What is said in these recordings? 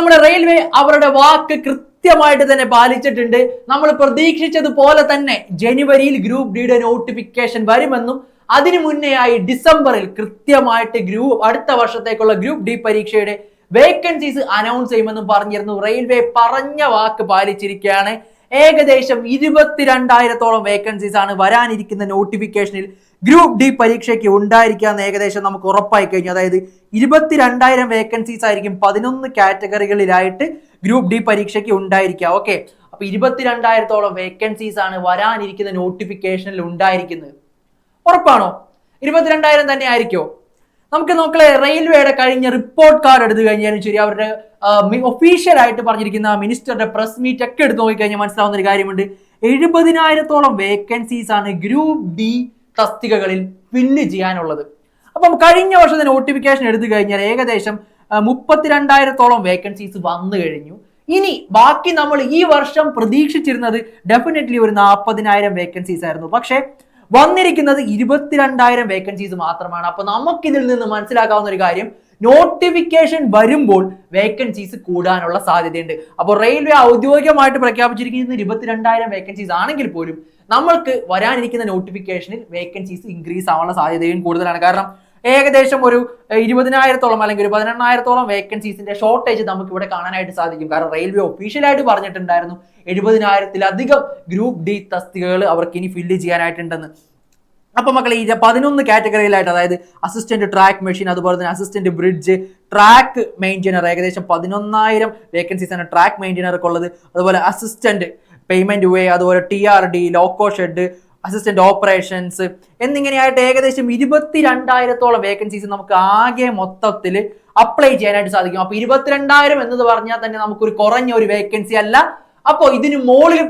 നമ്മുടെ റെയിൽവേ അവരുടെ വാക്ക് കൃത്യമായിട്ട് തന്നെ പാലിച്ചിട്ടുണ്ട്. നമ്മൾ പ്രതീക്ഷിച്ചതുപോലെ തന്നെ ജനുവരിയിൽ ഗ്രൂപ്പ് ഡിയുടെ നോട്ടിഫിക്കേഷൻ വരുമെന്നും അതിനു മുന്നേയായി ഡിസംബറിൽ കൃത്യമായിട്ട് അടുത്ത വർഷത്തേക്കുള്ള ഗ്രൂപ്പ് ഡി പരീക്ഷയുടെ വേക്കൻസീസ് അനൗൺസ് ചെയ്യുമെന്നും പറഞ്ഞിരുന്നു. റെയിൽവേ പറഞ്ഞ വാക്ക് പാലിച്ചിരിക്കുകയാണ്. ഏകദേശം 22,000-ഓളം വേക്കൻസീസ് ആണ് വരാനിരിക്കുന്ന നോട്ടിഫിക്കേഷനിൽ ഗ്രൂപ്പ് ഡി പരീക്ഷയ്ക്ക് ഉണ്ടായിരിക്കാന്ന് ഏകദേശം നമുക്ക് ഉറപ്പായി കഴിഞ്ഞു. അതായത് 22,000 വേക്കൻസീസ് ആയിരിക്കും 11 കാറ്റഗറികളിലായിട്ട് ഗ്രൂപ്പ് ഡി പരീക്ഷയ്ക്ക് ഉണ്ടായിരിക്കുക. ഓക്കെ, അപ്പൊ 22,000-ഓളം വേക്കൻസീസ് ആണ് വരാനിരിക്കുന്ന നോട്ടിഫിക്കേഷനിൽ ഉണ്ടായിരിക്കുന്നത്. ഉറപ്പാണോ? 22,000 തന്നെ ആയിരിക്കോ? നമുക്ക് നോക്കളെ, റെയിൽവേയുടെ കഴിഞ്ഞ റിപ്പോർട്ട് കാർഡ് എടുത്തു കഴിഞ്ഞാലും ശരി, അവരുടെ ഒഫീഷ്യൽ ആയിട്ട് പറഞ്ഞിരിക്കുന്ന മിനിസ്റ്ററുടെ പ്രസ് മീറ്റ് ഒക്കെ എടുത്ത് നോക്കിക്കഴിഞ്ഞാൽ മനസ്സിലാവുന്ന ഒരു കാര്യമുണ്ട്. 70,000-ഓളം വേക്കൻസീസ് ആണ് ഗ്രൂപ്പ് ഡി തസ്തികകളിൽ ഫില്ല് ചെയ്യാനുള്ളത്. അപ്പം കഴിഞ്ഞ വർഷത്തെ നോട്ടിഫിക്കേഷൻ എടുത്തു കഴിഞ്ഞാൽ ഏകദേശം 32,000-ഓളം വേക്കൻസീസ് വന്നു കഴിഞ്ഞു. ഇനി ബാക്കി നമ്മൾ ഈ വർഷം പ്രതീക്ഷിച്ചിരുന്നത് ഡെഫിനറ്റ്ലി ഒരു 40,000 വേക്കൻസീസ് ആയിരുന്നു. പക്ഷേ വന്നിരിക്കുന്നത് 22,000 വേക്കൻസീസ് മാത്രമാണ്. അപ്പൊ നമുക്കിതിൽ നിന്ന് മനസ്സിലാക്കാവുന്ന ഒരു കാര്യം, നോട്ടിഫിക്കേഷൻ വരുമ്പോൾ വേക്കൻസീസ് കൂടാനുള്ള സാധ്യതയുണ്ട്. അപ്പോൾ റെയിൽവേ ഔദ്യോഗികമായിട്ട് പ്രഖ്യാപിച്ചിരിക്കുന്നത് 22,000 വേക്കൻസീസ് ആണെങ്കിൽ പോലും നമ്മൾക്ക് വരാനിരിക്കുന്ന നോട്ടിഫിക്കേഷനിൽ വേക്കൻസീസ് ഇൻക്രീസ് ആവാനുള്ള സാധ്യതയും കൂടുതലാണ്. കാരണം ഏകദേശം ഒരു 20,000-ഓളം അല്ലെങ്കിൽ ഒരു 18,000-ഓളം വേക്കൻസീസിന്റെ ഷോർട്ടേജ് നമുക്ക് ഇവിടെ കാണാനായിട്ട് സാധിക്കും. കാരണം റെയിൽവേ ഒഫീഷ്യലായിട്ട് പറഞ്ഞിട്ടുണ്ടായിരുന്നു 70,000-ത്തിലധികം ഗ്രൂപ്പ് ഡി തസ്തികകൾ അവർക്ക് ഇനി ഫില്ല് ചെയ്യാനായിട്ടുണ്ടെന്ന്. അപ്പൊ മക്കളെ, ഈ 11 കാറ്റഗറിയിലായിട്ട്, അതായത് അസിസ്റ്റന്റ് ട്രാക്ക് മെഷീൻ, അതുപോലെ തന്നെ അസിസ്റ്റന്റ് ബ്രിഡ്ജ്, ട്രാക്ക് മെയിൻറ്റെയിനർ, ഏകദേശം 11,000 വേക്കൻസീസ് ആണ് ട്രാക്ക് മെയിൻറ്റെയിനർക്ക് ഉള്ളത്. അതുപോലെ അസിസ്റ്റന്റ് പേയ്മെന്റ് വേ, അതുപോലെ TRD, loco shed, assistant operations എന്നിങ്ങനെയായിട്ട് ഏകദേശം 22,000-ഓളം വേക്കൻസീസ് നമുക്ക് ആകെ മൊത്തത്തിൽ അപ്ലൈ ചെയ്യാനായിട്ട് സാധിക്കും. അപ്പൊ 22,000 എന്നത് പറഞ്ഞാൽ തന്നെ നമുക്കൊരു കുറഞ്ഞ ഒരു വേക്കൻസി അല്ല. അപ്പോൾ ഇതിന് മുകളിൽ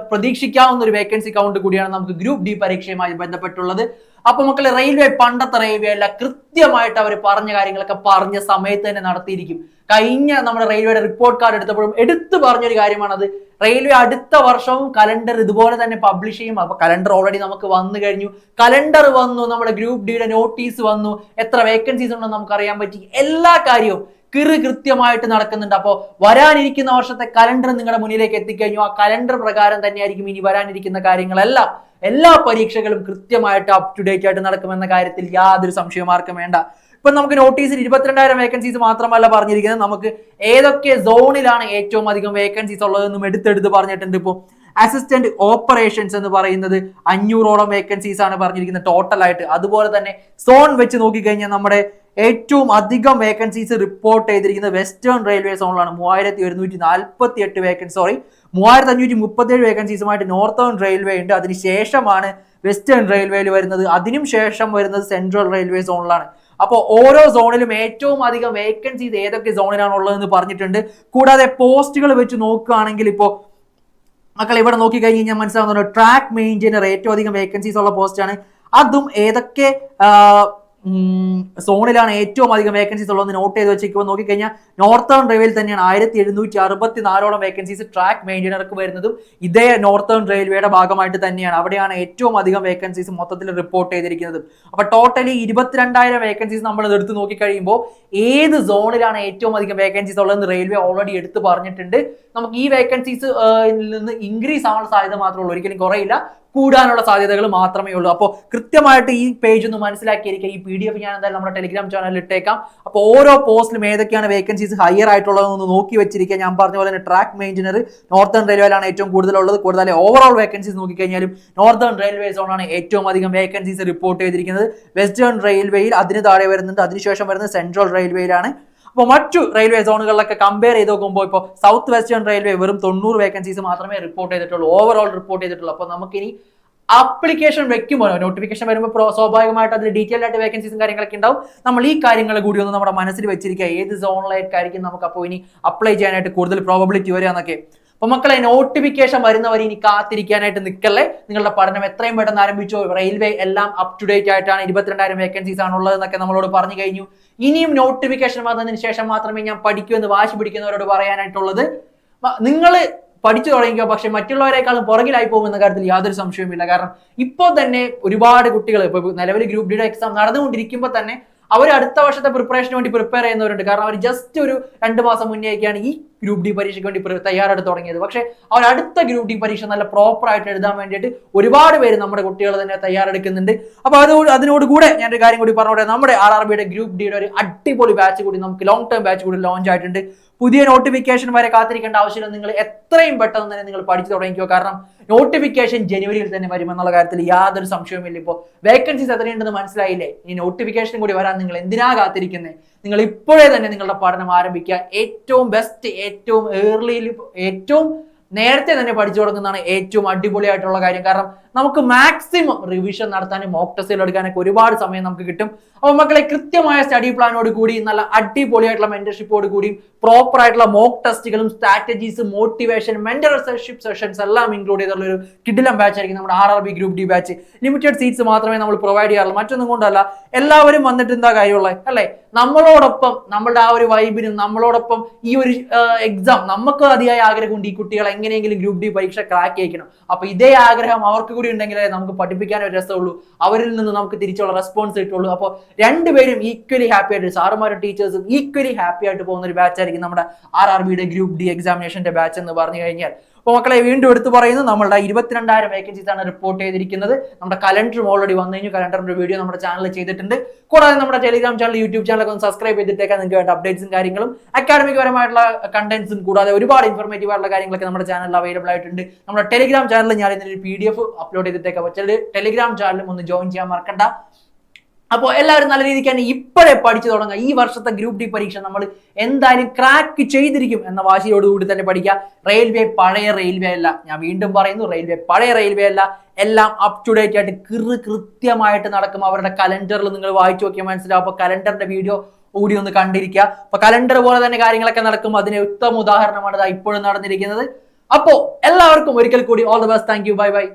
പ്രതീക്ഷിക്കാവുന്ന ഒരു വേക്കൻസി കൗണ്ട് കൂടിയാണ് നമുക്ക് ഗ്രൂപ്പ് ഡി പരീക്ഷയുമായി ബന്ധപ്പെട്ടുള്ളത്. അപ്പൊ മക്കളെ, റെയിൽവേ പണ്ടത്തെ റെയിൽവേ അല്ല, കൃത്യമായിട്ട് അവർ പറഞ്ഞ കാര്യങ്ങളൊക്കെ പറഞ്ഞ സമയത്ത് തന്നെ നടത്തിയിരിക്കും. കഴിഞ്ഞ നമ്മുടെ റെയിൽവേയുടെ റിപ്പോർട്ട് കാർഡ് എടുത്തപ്പോഴും എടുത്തു പറഞ്ഞൊരു കാര്യമാണത്. റെയിൽവേ അടുത്ത വർഷവും കലണ്ടർ ഇതുപോലെ തന്നെ പബ്ലിഷ് ചെയ്യും. അപ്പൊ കലണ്ടർ ഓൾറെഡി നമുക്ക് വന്നു കഴിഞ്ഞു. കലണ്ടർ വന്നു, നമ്മുടെ ഗ്രൂപ്പ് ഡിയുടെ നോട്ടീസ് വന്നു, എത്ര വേക്കൻസീസ് ഉണ്ടെന്ന് നമുക്ക് അറിയാൻ പറ്റി. എല്ലാ കാര്യവും കൃത്യമായിട്ട് നടക്കുന്നുണ്ട്. അപ്പോൾ വരാനിരിക്കുന്ന വർഷത്തെ കലണ്ടർ നിങ്ങളുടെ മുന്നിലേക്ക് എത്തിക്കഴിഞ്ഞു. ആ കലണ്ടർ പ്രകാരം തന്നെയായിരിക്കും ഇനി വരാനിരിക്കുന്ന കാര്യങ്ങളെല്ലാം. എല്ലാ പരീക്ഷകളും കൃത്യമായിട്ട് അപ് ടു ഡേറ്റ് ആയിട്ട് നടക്കുമെന്ന കാര്യത്തിൽ യാതൊരു സംശയവും ആർക്കും വേണ്ട. ഇപ്പൊ നമുക്ക് നോട്ടീസിൽ 22,000 വേക്കൻസീസ് മാത്രമല്ല പറഞ്ഞിരിക്കുന്നത്, നമുക്ക് ഏതൊക്കെ സോണിലാണ് ഏറ്റവും അധികം വേക്കൻസീസ് ഉള്ളതെന്നും എടുത്തെടുത്ത് പറഞ്ഞിട്ടുണ്ട്. ഇപ്പോൾ അസിസ്റ്റന്റ് ഓപ്പറേഷൻസ് എന്ന് പറയുന്നത് 500-ഓളം വേക്കൻസീസ് ആണ് പറഞ്ഞിരിക്കുന്നത് ടോട്ടലായിട്ട്. അതുപോലെ തന്നെ സോൺ വെച്ച് നോക്കിക്കഴിഞ്ഞാൽ നമ്മുടെ ഏറ്റവും അധികം വേക്കൻസീസ് റിപ്പോർട്ട് ചെയ്തിരിക്കുന്നത് വെസ്റ്റേൺ റെയിൽവേ സോണിലാണ്. 3,537 വേക്കൻസീസുമായിട്ട് നോർത്തേൺ റെയിൽവേ ഉണ്ട്. അതിനുശേഷമാണ് വെസ്റ്റേൺ റെയിൽവേയിൽ വരുന്നത്. അതിനും ശേഷം വരുന്നത് സെൻട്രൽ റെയിൽവേ സോണിലാണ്. അപ്പോൾ ഓരോ സോണിലും ഏറ്റവും അധികം വേക്കൻസീസ് ഏതൊക്കെ സോണിലാണ് ഉള്ളതെന്ന് പറഞ്ഞിട്ടുണ്ട്. കൂടാതെ പോസ്റ്റുകൾ വെച്ച് നോക്കുകയാണെങ്കിൽ ഇപ്പോൾ മക്കൾ ഇവിടെ നോക്കി കഴിഞ്ഞ് കഴിഞ്ഞാൽ മനസ്സിലാവുന്നുണ്ട്, ട്രാക്ക് മെയിൻറ്റെയിനർ ഏറ്റവും അധികം വേക്കൻസീസ് ഉള്ള പോസ്റ്റാണ്. അതും ഏതൊക്കെ സോണിലാണ് ഏറ്റവും അധികം വേക്കൻസീസ് ഉള്ളതെന്ന് നോട്ട് ചെയ്ത് വെച്ചിരിക്കുമ്പോൾ നോക്കിക്കഴിഞ്ഞാൽ നോർത്തേൺ റെയിൽവേയിൽ തന്നെയാണ് 1,764 വേക്കൻസീസ് ട്രാക്ക് മെയിൻറ്റെയിനർക്ക് വരുന്നതും ഇതേ നോർത്തേൺ റെയിൽവേയുടെ ഭാഗമായിട്ട് തന്നെയാണ്. അവിടെയാണ് ഏറ്റവും അധികം വേക്കൻസീസ് മൊത്തത്തിൽ റിപ്പോർട്ട് ചെയ്തിരിക്കുന്നത്. അപ്പൊ ടോട്ടലി 22,000 വേക്കൻസീസ് നമ്മൾ എടുത്ത് നോക്കിക്കഴിയുമ്പോൾ ഏത് സോണിലാണ് ഏറ്റവും അധികം വേക്കൻസീസ് ഉള്ളതെന്ന് റെയിൽവേ ഓൾറെഡി എടുത്ത് പറഞ്ഞിട്ടുണ്ട്. നമുക്ക് ഈ വേക്കൻസീസ് നിന്ന് ഇൻക്രീസ് ആവാനുള്ള സാധ്യത മാത്രമേ ഉള്ളൂ, ഒരിക്കലും കുറയില്ല, കൂടാനുള്ള സാധ്യതകൾ മാത്രമേ ഉള്ളൂ. അപ്പോൾ കൃത്യമായിട്ട് ഈ പേജ് ഒന്ന് മനസ്സിലാക്കിയിരിക്കുക. ഈ PDF ഞാൻ എന്തായാലും നമ്മുടെ ടെലിഗ്രാം ചാനലിൽ ഇട്ടേക്കാം. അപ്പോൾ ഓരോ പോസ്റ്റിലും ഏതൊക്കെയാണ് വേക്കൻസീസ് ഹയർ ആയിട്ടുള്ളതെന്ന് നോക്കി വെച്ചിരിക്കുക. ഞാൻ പറഞ്ഞ പോലെ തന്നെ ട്രാക്ക് മെയിൻറ്റെയിനർ നോർത്തേൺ റെയിൽവേയിലാണ് ഏറ്റവും കൂടുതലുള്ളത്. കൂടുതൽ ഓവറോൾ വേക്കൻസീസ് നോക്കിക്കഴിഞ്ഞാലും നോർത്തേൺ റെയിൽവേ സോണാണ് ഏറ്റവും അധികം വേക്കൻസീസ് റിപ്പോർട്ട് ചെയ്തിരിക്കുന്നത്. വെസ്റ്റേൺ റെയിൽവേയിൽ അതിന് താഴെ വരുന്നുണ്ട്. അതിനുശേഷം വരുന്നത് സെൻട്രൽ റെയിൽവേയിലാണ്. അപ്പോൾ മറ്റു റെയിൽവേ സോണുകളിലൊക്കെ കമ്പയർ ചെയ്ത് നോക്കുമ്പോൾ ഇപ്പോൾ സൗത്ത് വെസ്റ്റേൺ റെയിൽവേ വെറും 90 വേക്കൻസീസ് മാത്രമേ റിപ്പോർട്ട് ചെയ്തിട്ടുള്ളൂ, ഓവറോൾ റിപ്പോർട്ട് ചെയ്തിട്ടുള്ളൂ. അപ്പോൾ നമുക്കിനി ആപ്ലിക്കേഷൻ വെക്കുമ്പോൾ നോട്ടിഫിക്കേഷൻ വരുമ്പോൾ സ്വാഭാവികമായിട്ട് അതിൽ ഡീറ്റെയിൽ ആയിട്ട് വേക്കൻസീസും കാര്യങ്ങളൊക്കെ ഉണ്ടാവും. നമ്മൾ ഈ കാര്യങ്ങൾ കൂടി ഒന്ന് നമ്മുടെ മനസ്സിൽ വെച്ചിരിക്കുക, ഏത് സോണിലായിരിക്കും നമുക്ക് അപ്പോൾ ഇനി അപ്ലൈ ചെയ്യാനായിട്ട് കൂടുതൽ പ്രോബബിലിറ്റി വരിക എന്നൊക്കെ. അപ്പൊ മക്കളെ, നോട്ടിഫിക്കേഷൻ വരുന്നവരെ ഇനി കാത്തിരിക്കാനായിട്ട് നിൽക്കല്ലേ. നിങ്ങളുടെ പഠനം എത്രയും പെട്ടെന്ന് ആരംഭിച്ചു. റെയിൽവേ എല്ലാം അപ് ടു ഡേറ്റ് ആയിട്ടാണ്. 22,000 വേക്കൻസീസ് ആണ് ഉള്ളതെന്നൊക്കെ നമ്മളോട് പറഞ്ഞു കഴിഞ്ഞു. ഇനിയും നോട്ടിഫിക്കേഷൻ വന്നതിന് ശേഷം മാത്രമേ ഞാൻ പഠിക്കൂ എന്ന് വാശി പിടിക്കുന്നവരോട് പറയാനായിട്ടുള്ളത്, നിങ്ങൾ പഠിച്ചു തുടങ്ങിക്കോ, പക്ഷെ മറ്റുള്ളവരെക്കാളും പുറകിലായി പോകുമെന്ന കാര്യത്തിൽ യാതൊരു സംശയവുമില്ല. കാരണം ഇപ്പോൾ തന്നെ ഒരുപാട് കുട്ടികൾ, ഇപ്പൊ നിലവിൽ ഗ്രൂപ്പ് ഡിയുടെ എക്സാം നടന്നുകൊണ്ടിരിക്കുമ്പോൾ തന്നെ അവർ അടുത്ത വർഷത്തെ പ്രിപ്പറേഷന് വേണ്ടി പ്രിപ്പയർ ചെയ്യുന്നവരുണ്ട്. കാരണം അവർ ജസ്റ്റ് ഒരു 2 മാസം മുന്നേക്കാണ് ഈ ഗ്രൂപ്പ് ഡി പരീക്ഷയ്ക്ക് വേണ്ടി തയ്യാറെടുത്ത് തുടങ്ങിയത്. പക്ഷേ അവർ അടുത്ത ഗ്രൂപ്പ് ഡി പരീക്ഷ നല്ല പ്രോപ്പർ ആയിട്ട് എഴുതാൻ വേണ്ടിയിട്ട് ഒരുപാട് പേര് നമ്മുടെ കുട്ടികൾ തന്നെ തയ്യാറെടുക്കുന്നുണ്ട്. അപ്പൊ അതിനോട് കൂടെ ഞാനൊരു കാര്യം കൂടി പറഞ്ഞോട്ടെ, നമ്മുടെ RRBയുടെ ഗ്രൂപ്പ് ഡിയുടെ ഒരു അടിപൊളി ബാച്ച് കൂടി നമുക്ക് ലോങ് ടേം ബാച്ച് കൂടി ലോഞ്ച് ആയിട്ടുണ്ട്. പുതിയ നോട്ടിഫിക്കേഷൻ വരെ കാത്തിരിക്കേണ്ട ആവശ്യമില്ല. നിങ്ങൾ എത്രയും പെട്ടെന്ന് തന്നെ നിങ്ങൾ പഠിച്ചു തുടങ്ങിക്കോ. കാരണം നോട്ടിഫിക്കേഷൻ ജനുവരിയിൽ തന്നെ വരുമെന്നുള്ള കാര്യത്തിൽ യാതൊരു സംശയവുമില്ല. ഇപ്പോൾ വേക്കൻസീസ് എത്രയുണ്ടെന്ന് മനസ്സിലായില്ലേ? ഈ നോട്ടിഫിക്കേഷൻ കൂടി വരാൻ നിങ്ങൾ എന്തിനാ കാത്തിരിക്കുന്നത്? നിങ്ങൾ ഇപ്പോഴേ തന്നെ നിങ്ങളുടെ പഠനം ആരംഭിക്കുക. ഏറ്റവും ബെസ്റ്റ്, ഏറ്റവും ഏർലിയിൽ, ഏറ്റവും നേരത്തെ തന്നെ പഠിച്ചു തുടങ്ങുന്നതാണ് ഏറ്റവും അടിപൊളിയായിട്ടുള്ള കാര്യം. കാരണം നമുക്ക് മാക്സിമം റിവിഷൻ നടത്താനും മോക്ക് ടെസ്റ്റുകൾ എടുക്കാനൊക്കെ ഒരുപാട് സമയം നമുക്ക് കിട്ടും. അപ്പോൾ മക്കളെ, കൃത്യമായ സ്റ്റഡി പ്ലാനോട് കൂടി നല്ല അടിപൊളിയായിട്ടുള്ള മെന്റർഷിപ്പോട് കൂടിയും പ്രോപ്പർ ആയിട്ടുള്ള മോക്ക് ടെസ്റ്റുകളും സ്ട്രാറ്റജീസ്, മോട്ടിവേഷൻ, മെന്റർഷിപ്പ് സെഷൻസ് എല്ലാം ഇൻക്ലൂഡ് ചെയ്തുള്ള ഒരു കിടിലം ബാച്ച് ആയിരിക്കും നമ്മുടെ RRB group D batch. Limited seats മാത്രമേ നമ്മൾ പ്രൊവൈഡ് ചെയ്യാറുള്ളൂ, മറ്റൊന്നും കൊണ്ടല്ല. എല്ലാവരും വന്നിട്ട് എന്താ കാര്യമുള്ളത് അല്ലേ? നമ്മളോടൊപ്പം, നമ്മളുടെ ആ ഒരു വൈബിനും നമ്മളോടൊപ്പം ഈ ഒരു എക്സാം നമുക്ക് അതിയായ ആഗ്രഹമുണ്ട് ഈ കുട്ടികൾ എങ്ങനെയെങ്കിലും ഗ്രൂപ്പ് ഡി പരീക്ഷ ക്രാക്ക് ചെയ്യിക്കണം. അപ്പൊ ഇതേ ആഗ്രഹം അവർക്ക് കൂടി ഉണ്ടെങ്കിലേ നമുക്ക് പഠിപ്പിക്കാൻ ഒരു രസമുള്ളൂ, അവരിൽ നിന്ന് നമുക്ക് തിരിച്ചുള്ള റെസ്പോൺസ് കിട്ടുള്ളൂ. അപ്പോൾ രണ്ടുപേരും ഈക്വലി ഹാപ്പി ആയിട്ട്, സാറുമാരും ടീച്ചേഴ്സും ഈക്വലി ഹാപ്പി ആയിട്ട് പോകുന്ന ഒരു ബാച്ച് ആയിരിക്കും നമ്മുടെ RRBയുടെ ഗ്രൂപ്പ് ഡി എക്സാമിനേഷന്റെ ബാച്ച് എന്ന് പറഞ്ഞു കഴിഞ്ഞാൽ. അപ്പോൾ മക്കളെ, വീണ്ടും എടുത്തു പറയുന്നത്, നമ്മളുടെ 22,000 വേക്കൻസീസ് ആണ് റിപ്പോർട്ട് ചെയ്തിരിക്കുന്നത്. നമ്മുടെ കലണ്ടറും ഓൾറെഡി വന്നു കഴിഞ്ഞു. കലണ്ടറിന്റെ വീഡിയോ നമ്മുടെ ചാനലിൽ ചെയ്തിട്ടുണ്ട്. കൂടാതെ നമ്മുടെ ടെലിഗ്രാം ചാനൽ, യൂട്യൂബ് ചാനലൊക്കെ ഒന്ന് സബ്സ്ക്രൈബ് ചെയ്തിട്ടേക്കാൻ നിങ്ങൾക്ക് വേണ്ട അപ്ഡേറ്റ്സും കാര്യങ്ങളും അക്കാഡമിക് പരമായിട്ടുള്ള കണ്ടന്റ്സും കൂടാതെ ഒരുപാട് ഇൻഫോർമേറ്റീവ് ആയിട്ടുള്ള കാര്യങ്ങളൊക്കെ നമ്മുടെ ചാനലിൽ അവൈലബിൾ ആയിട്ടുണ്ട്. നമ്മുടെ ടെലിഗ്രാം ചാനലിൽ ഞാൻ ഇതിനൊരു PDF അപ്ലോഡ് ചെയ്തിട്ടേക്കാം. ടെലിഗ്രാം ചാനലും ഒന്ന് ജോയിൻ ചെയ്യാൻ മറക്കണ്ട. അപ്പോൾ എല്ലാവരും നല്ല രീതിക്ക് തന്നെ ഇപ്പോഴേ പഠിച്ചു തുടങ്ങുക. ഈ വർഷത്തെ ഗ്രൂപ്പ് ഡി പരീക്ഷ നമ്മൾ എന്തായാലും ക്രാക്ക് ചെയ്തിരിക്കും എന്ന വാശിയോടുകൂടി തന്നെ പഠിക്കുക. റെയിൽവേ പഴയ റെയിൽവേ അല്ല, ഞാൻ വീണ്ടും പറയുന്നു, റെയിൽവേ പഴയ റെയിൽവേ അല്ല. എല്ലാം അപ് ടു ഡേറ്റ് ആയിട്ട് കൃത്യമായിട്ട് നടക്കും. അവരുടെ കലണ്ടറിൽ നിങ്ങൾ വായിച്ചു നോക്കിയാൽ മനസ്സിലാവും. അപ്പോൾ കലണ്ടറിന്റെ വീഡിയോ കൂടി ഒന്ന് കണ്ടിരിക്കുക. അപ്പൊ കലണ്ടർ പോലെ തന്നെ കാര്യങ്ങളൊക്കെ നടക്കും. അതിന് ഉത്തമ ഉദാഹരണമാണ് ഇപ്പോഴും നടന്നിരിക്കുന്നത്. അപ്പോൾ എല്ലാവർക്കും ഒരിക്കൽ കൂടി all the best. Thank you. Bye bye.